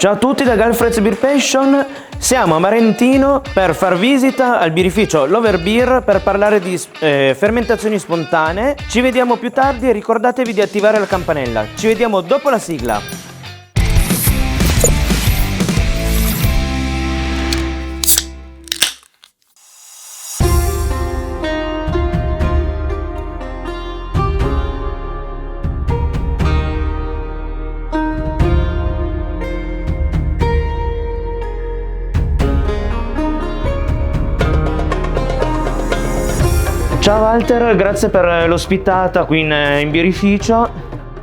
Ciao a tutti da Galfrez Beer Passion, siamo a Marentino per far visita al birrificio Lover Beer per parlare di fermentazioni spontanee. Ci vediamo più tardi e ricordatevi di attivare la campanella. Ci vediamo dopo la sigla. Ciao Walter, grazie per l'ospitata qui in birrificio.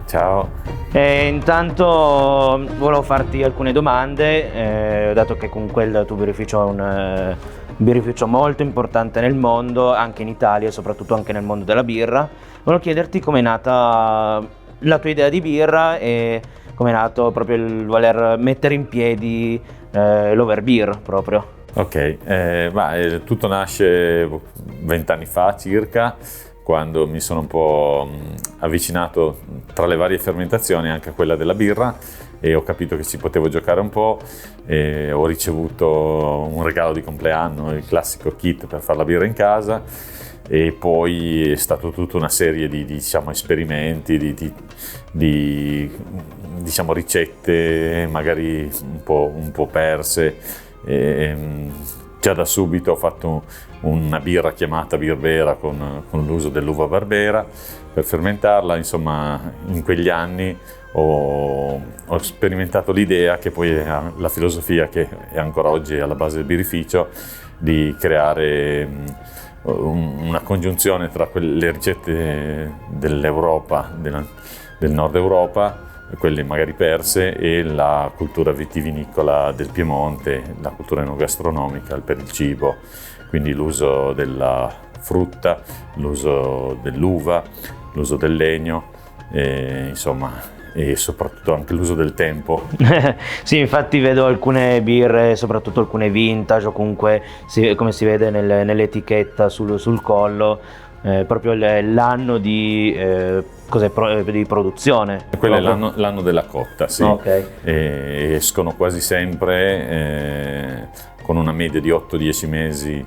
Ciao. Intanto volevo farti alcune domande, dato che comunque il tuo birrificio è un birrificio molto importante nel mondo, anche in Italia e soprattutto anche nel mondo della birra. Volevo chiederti com'è nata la tua idea di birra e com'è nato proprio il voler mettere in piedi l'Over Beer proprio. Ok, tutto nasce 20 anni fa circa, quando mi sono un po' avvicinato tra le varie fermentazioni anche a quella della birra e ho capito che ci potevo giocare un po'. E ho ricevuto un regalo di compleanno, il classico kit per fare la birra in casa, e poi è stato tutta una serie di esperimenti, di ricette magari un po' perse. Già da subito ho fatto una birra chiamata Birbera con l'uso dell'uva Barbera per fermentarla. Insomma, in quegli anni ho sperimentato l'idea, che poi è la filosofia che è ancora oggi alla base del birrificio, di creare una congiunzione tra le ricette dell'Europa, del nord Europa, quelle magari perse, e la cultura vitivinicola del Piemonte, la cultura enogastronomica per il cibo, quindi l'uso della frutta, l'uso dell'uva, l'uso del legno, e soprattutto anche l'uso del tempo. Sì, infatti vedo alcune birre, soprattutto alcune vintage, o comunque come si vede nell'etichetta sul collo, proprio l'anno di produzione. Quello è l'anno della cotta, sì. Okay. Escono quasi sempre con una media di 8-10 mesi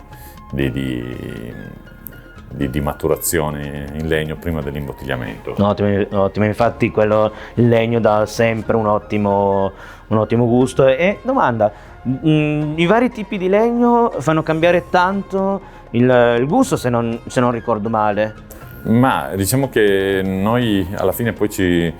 di maturazione in legno prima dell'imbottigliamento. Ottimo, infatti il legno dà sempre un ottimo gusto. E domanda, i vari tipi di legno fanno cambiare tanto il gusto, se non ricordo male? Ma diciamo che noi alla fine poi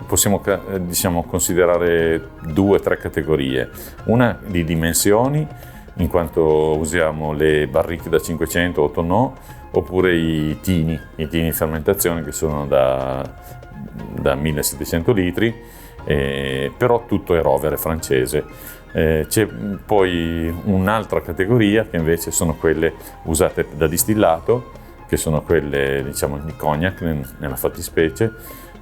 possiamo considerare 2 o 3 categorie. Una di dimensioni, in quanto usiamo le barrique da 500 o tonneau, oppure i tini di fermentazione, che sono da 1700 litri, però tutto è rovere francese. C'è poi un'altra categoria che invece sono quelle usate da distillato, che sono quelle di cognac nella fattispecie.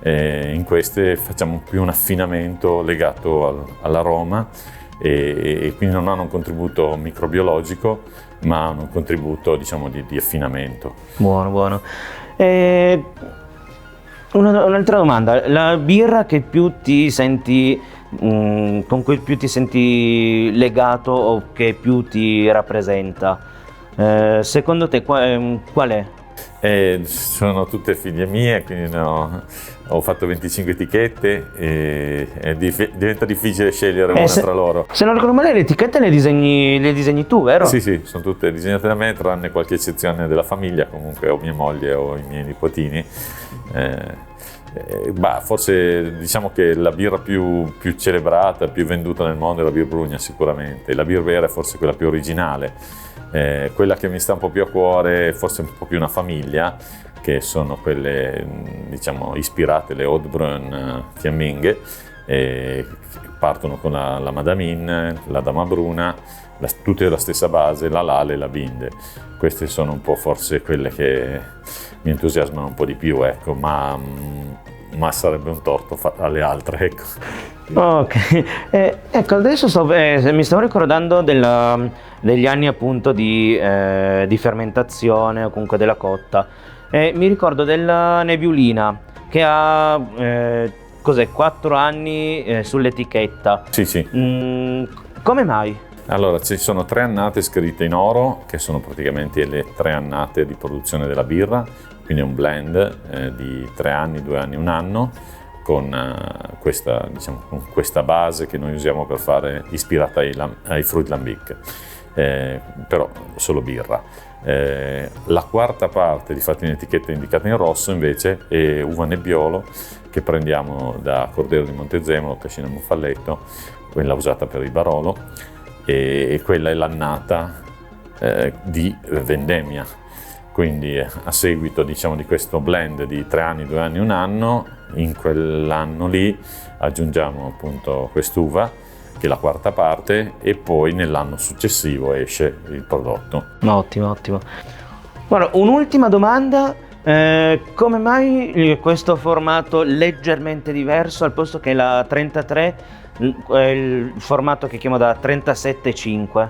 In queste facciamo più un affinamento legato all'aroma, e quindi non hanno un contributo microbiologico, ma hanno un contributo di affinamento. Buono. Un'altra domanda, la birra che più ti senti, con cui più ti senti legato o che più ti rappresenta, secondo te qual è? Sono tutte figlie mie, quindi ho fatto 25 etichette e diventa difficile scegliere una tra loro. Se non ricordo male, le etichette le disegni tu, vero? Sì, sono tutte disegnate da me, tranne qualche eccezione della famiglia, comunque, o mia moglie o i miei nipotini. Forse diciamo che la birra più celebrata, più venduta nel mondo è la Birbrugna, sicuramente. La Birbera è forse quella più originale. Quella che mi sta un po' più a cuore, forse un po' più una famiglia, che sono quelle ispirate, le Haute Brun fiamminghe, che partono con la Madamin, la Dama Bruna, tutte della stessa base, la Lale e la Binde. Queste sono un po' forse quelle che mi entusiasmano un po' di più, ecco, ma sarebbe un torto alle altre, ecco. Ok, ecco, adesso mi stavo ricordando degli anni appunto di fermentazione, o comunque della cotta. Mi ricordo della Nebbiolina, che ha cos'è, 4 anni sull'etichetta. Sì, sì. Come mai? Allora, ci sono 3 annate scritte in oro, che sono praticamente le 3 annate di produzione della birra, quindi è un blend di 3 anni, 2 anni, 1 anno, con questa, diciamo, con questa base che noi usiamo per fare, ispirata ai Fruit Lambic, però solo birra. La quarta parte, difatti in etichetta indicata in rosso, invece è uva Nebbiolo, che prendiamo da Cordero di Montezemolo, Tescina Monfalletto, quella usata per il Barolo, e quella è l'annata di vendemmia. Quindi a seguito, diciamo, di questo blend di 3 anni, 2 anni, 1 anno, in quell'anno lì aggiungiamo appunto quest'uva, che è la quarta parte, e poi nell'anno successivo esce il prodotto. Ottimo, ottimo. Guarda, un'ultima domanda. Come mai questo formato leggermente diverso, al posto che la 33, il formato che chiamo da 37,5?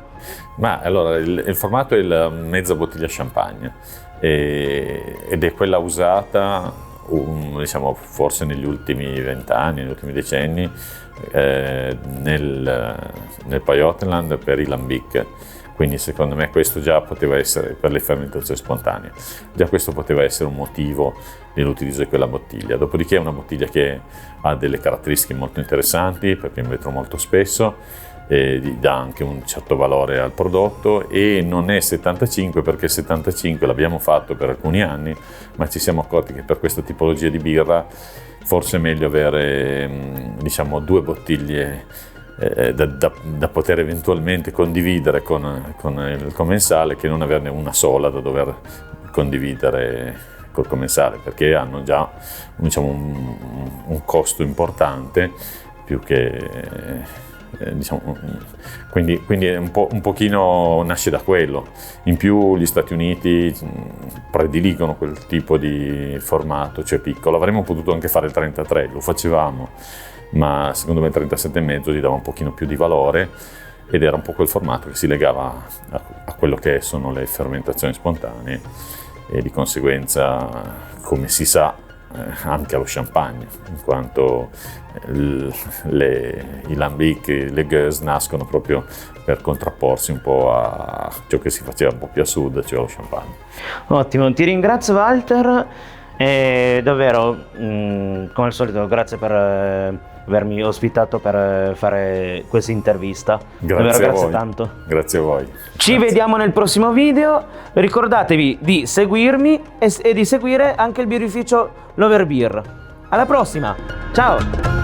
Ma allora, il formato è la mezza bottiglia champagne, ed è quella usata, diciamo, forse negli ultimi 20 anni, negli ultimi decenni, nel Pajottenland per i lambic. Quindi secondo me questo già poteva essere, per le fermentazioni spontanee, già questo poteva essere un motivo nell'utilizzo di quella bottiglia. Dopodiché è una bottiglia che ha delle caratteristiche molto interessanti, perché è in vetro molto spesso, dà anche un certo valore al prodotto, e non è 75, perché 75 l'abbiamo fatto per alcuni anni, ma ci siamo accorti che per questa tipologia di birra forse è meglio avere, diciamo, 2 bottiglie da poter eventualmente condividere con il commensale, che non averne una sola da dover condividere col commensale, perché hanno già, diciamo, un costo importante, più che diciamo, quindi è un pochino nasce da quello. In più gli Stati Uniti prediligono quel tipo di formato, cioè piccolo. Avremmo potuto anche fare il 33, lo facevamo, ma secondo me il 37,5 gli dava un pochino più di valore, ed era un po' quel formato che si legava a quello che sono le fermentazioni spontanee, e di conseguenza, come si sa, anche allo champagne, in quanto i lambic, le gueuse nascono proprio per contrapporsi un po' a ciò che si faceva un po' più a sud, cioè lo champagne. Ottimo, ti ringrazio Walter, e davvero, come al solito, grazie per avermi ospitato per fare questa intervista. Grazie tanto. Grazie a voi. Ci vediamo nel prossimo video. Ricordatevi di seguirmi e di seguire anche il birrificio Lover Beer. Alla prossima, ciao!